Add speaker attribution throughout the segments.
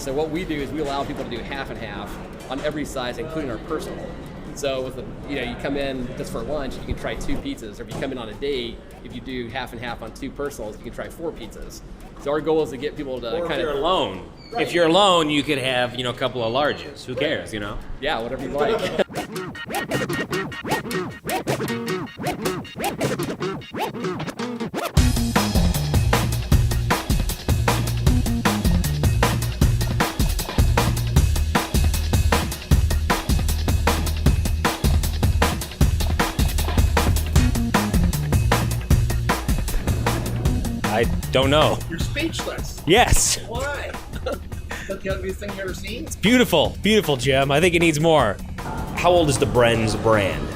Speaker 1: So what we do is we allow people to do half and half on every size, including our personal. So with you come in just for lunch, you can try 2 pizzas. Or if you come in on a date, if you do half and half on 2 personals, you can try 4 pizzas. So our goal is to get people to
Speaker 2: or
Speaker 1: kind
Speaker 2: if you're alone.
Speaker 1: Right.
Speaker 2: If you're alone, you could have, a couple of larges. Who cares,
Speaker 1: Yeah, whatever you like.
Speaker 2: I don't know.
Speaker 3: You're speechless.
Speaker 2: Yes.
Speaker 3: Why? That's the ugliest thing you've ever seen?
Speaker 2: Beautiful, beautiful, Jim. I think it needs more. How old is the Brenz brand?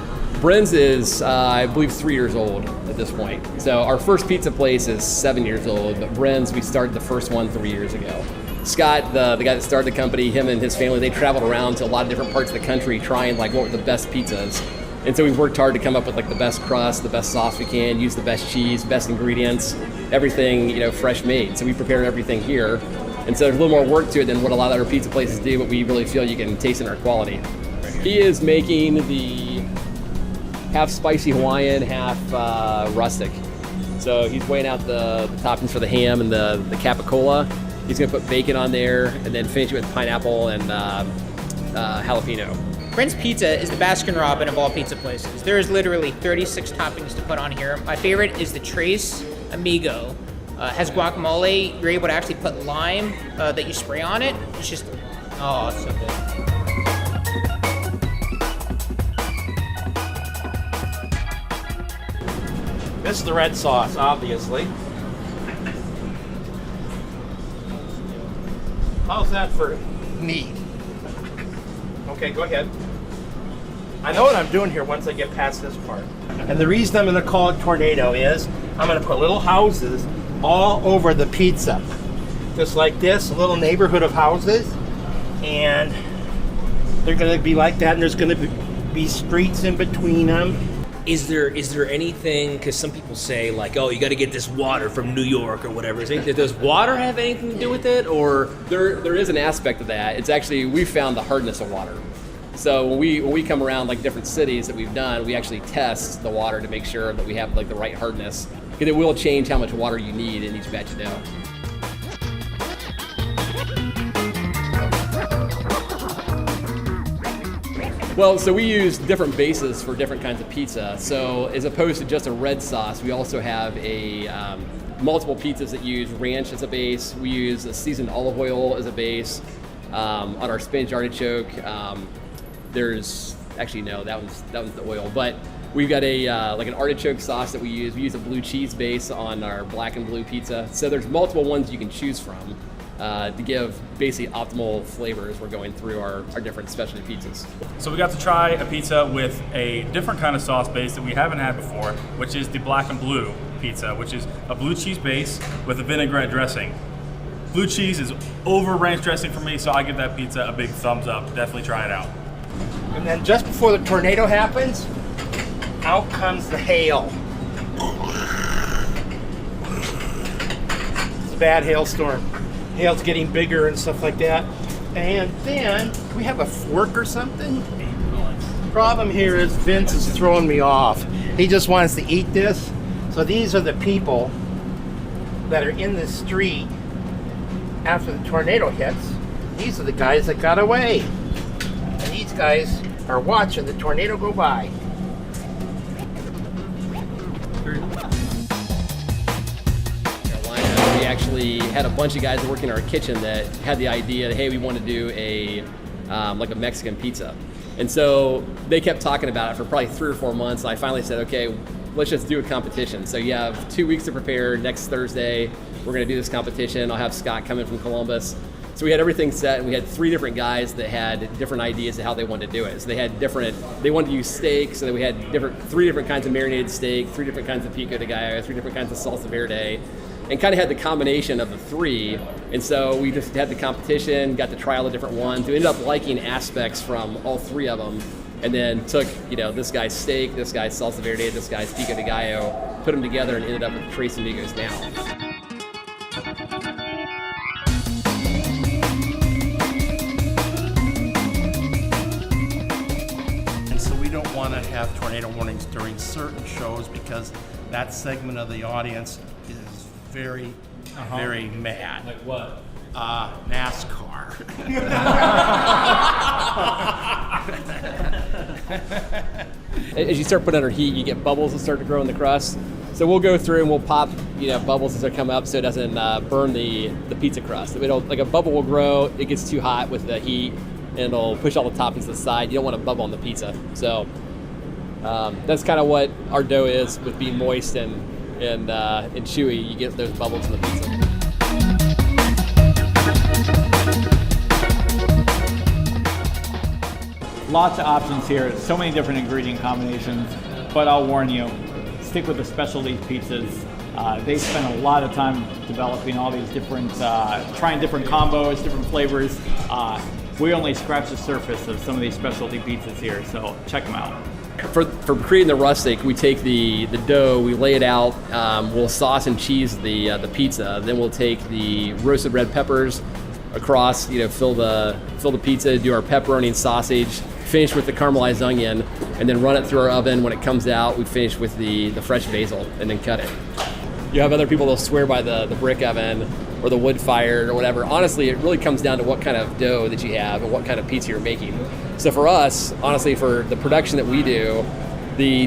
Speaker 1: Brenz is, I believe, 3 years old at this point. So our first pizza place is 7 years old, but Brenz, we started the first one 3 years ago. Scott, the guy that started the company, him and his family, they traveled around to a lot of different parts of the country trying what were the best pizzas. And so we've worked hard to come up with the best crust, the best sauce we can, use the best cheese, best ingredients, everything, fresh made. So we prepared everything here. And so there's a little more work to it than what a lot of other pizza places do, but we really feel you can taste in our quality. He is making the half spicy Hawaiian, half rustic. So he's weighing out the toppings for the ham and the capicola. He's gonna put bacon on there and then finish it with pineapple and jalapeno.
Speaker 4: Brenz Pizza is the Baskin-Robbins of all pizza places. There is literally 36 toppings to put on here. My favorite is the Trace Amigo. Has guacamole. You're able to actually put lime that you spray on it. It's just, oh, it's so good.
Speaker 3: This is the red sauce, obviously. How's that for meat? Okay, go ahead. I know what I'm doing here once I get past this part. And the reason I'm going to call it tornado is I'm going to put little houses all over the pizza. Just like this, a little neighborhood of houses. And they're going to be like that, and there's going to be streets in between them.
Speaker 2: Is there anything, because some people say oh, you got to get this water from New York or whatever. Does water have anything to do with it, or?
Speaker 1: There is an aspect of that. It's actually, we found the hardness of water. So when we come around different cities that we've done, we actually test the water to make sure that we have the right hardness, because it will change how much water you need in each batch of dough. Well, so we use different bases for different kinds of pizza. So as opposed to just a red sauce, we also have multiple pizzas that use ranch as a base. We use a seasoned olive oil as a base. On our spinach artichoke, there's actually no, that one's the oil, but we've got an artichoke sauce that we use. We use a blue cheese base on our black and blue pizza. So there's multiple ones you can choose from to give basically optimal flavor as we're going through our different specialty pizzas.
Speaker 5: So we got to try a pizza with a different kind of sauce base that we haven't had before, which is the black and blue pizza, which is a blue cheese base with a vinaigrette dressing. Blue cheese is over ranch dressing for me, so I give that pizza a big thumbs up. Definitely try it out.
Speaker 3: And then just before the tornado happens, out comes the hail. It's a bad hailstorm. Hail's getting bigger and stuff like that. And then, we have a fork or something? Problem here is Vince is throwing me off. He just wants to eat this. So these are the people that are in the street after the tornado hits. These are the guys that got away. And these guys are watching the tornado go by.
Speaker 1: We actually had a bunch of guys working in our kitchen that had the idea that, hey, we want to do a Mexican pizza. And so they kept talking about it for probably 3 or 4 months. And I finally said, okay, let's just do a competition. So you have 2 weeks to prepare. Next Thursday, we're going to do this competition. I'll have Scott come in from Columbus. So we had everything set, and we had 3 different guys that had different ideas of how they wanted to do it. So they wanted to use steak, so that we had 3 different kinds of marinated steak, 3 different kinds of pico de gallo, 3 different kinds of salsa verde, and kind of had the combination of the 3. And so we just had the competition, got to try all the different ones. We ended up liking aspects from all 3 of them, and then took this guy's steak, this guy's salsa verde, this guy's pico de gallo, put them together, and ended up with Trace Amigos now.
Speaker 3: have tornado warnings during certain shows because that segment of the audience is very, very mad.
Speaker 5: Like what?
Speaker 3: NASCAR.
Speaker 1: As you start putting under heat, you get bubbles that start to grow in the crust. So we'll go through and we'll pop, bubbles as they come up so it doesn't burn the pizza crust. Like a bubble will grow, it gets too hot with the heat, and it'll push all the toppings to the side. You don't want a bubble on the pizza. So that's kind of what our dough is with being moist and chewy. You get those bubbles in the pizza.
Speaker 6: Lots of options here, so many different ingredient combinations, but I'll warn you, stick with the specialty pizzas. They spend a lot of time developing all these different, trying different combos, different flavors. We only scratch the surface of some of these specialty pizzas here, so check them out.
Speaker 1: For creating the rustic, we take the dough, we lay it out, we'll sauce and cheese the pizza, then we'll take the roasted red peppers across, fill the pizza, do our pepperoni and sausage, finish with the caramelized onion, and then run it through our oven. When it comes out, we finish with the fresh basil and then cut it. You have other people that'll swear by the brick oven or the wood fired or whatever. Honestly, it really comes down to what kind of dough that you have and what kind of pizza you're making. So for us, honestly, for the production that we do, the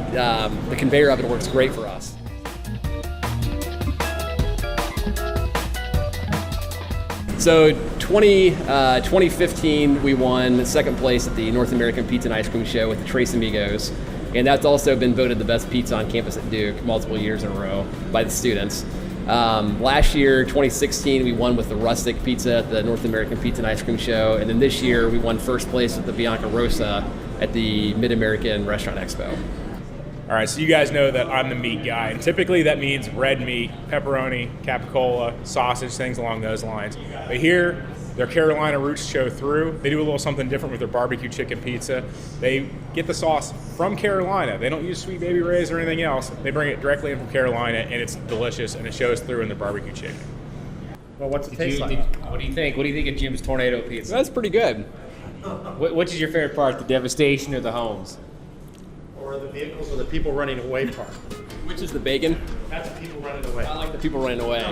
Speaker 1: conveyor oven works great for us. So 2015, we won second place at the North American Pizza and Ice Cream Show with the Trace Amigos. And that's also been voted the best pizza on campus at Duke multiple years in a row by the students. Last year, 2016, we won with the Rustic Pizza at the North American Pizza and Ice Cream Show. And then this year, we won first place with the Bianca Rosa at the Mid-American Restaurant Expo.
Speaker 7: All right, so you guys know that I'm the meat guy, and typically that means red meat, pepperoni, capicola, sausage, things along those lines. But here, their Carolina roots show through. They do a little something different with their barbecue chicken pizza. They get the sauce from Carolina. They don't use Sweet Baby Ray's or anything else. They bring it directly in from Carolina, and it's delicious, and it shows through in their barbecue chicken.
Speaker 3: Well, what's it taste like?
Speaker 2: What do you think? What do you think of Jim's Tornado Pizza?
Speaker 1: That's pretty good.
Speaker 2: Which is your favorite part, the devastation or the homes?
Speaker 3: Or the vehicles or the people running away part?
Speaker 1: Which is the bacon?
Speaker 3: That's the people running away.
Speaker 1: I like the people running away.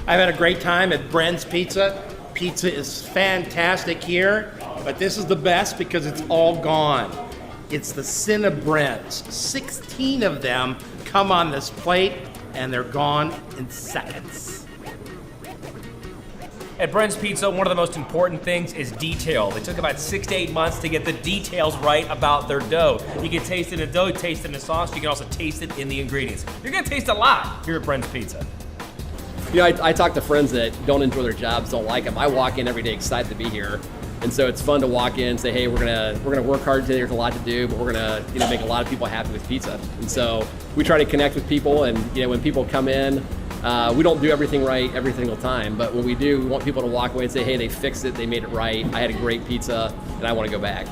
Speaker 3: I've had a great time at Brenz Pizza. Pizza is fantastic here, but this is the best because it's all gone. It's the Cinnabrenz. 16 of them come on this plate, and they're gone in seconds.
Speaker 8: At Brenz Pizza, one of the most important things is detail. They took about 6 to 8 months to get the details right about their dough. You can taste it in the dough, taste it in the sauce, you can also taste it in the ingredients. You're gonna taste a lot here at Brenz Pizza.
Speaker 1: I talk to friends that don't enjoy their jobs, don't like them. I walk in every day excited to be here. And so it's fun to walk in and say, hey, we're gonna work hard today, there's a lot to do, but we're gonna make a lot of people happy with pizza. And so we try to connect with people, and when people come in, we don't do everything right every single time, but when we do, we want people to walk away and say, hey, they fixed it, they made it right, I had a great pizza, and I want to go back.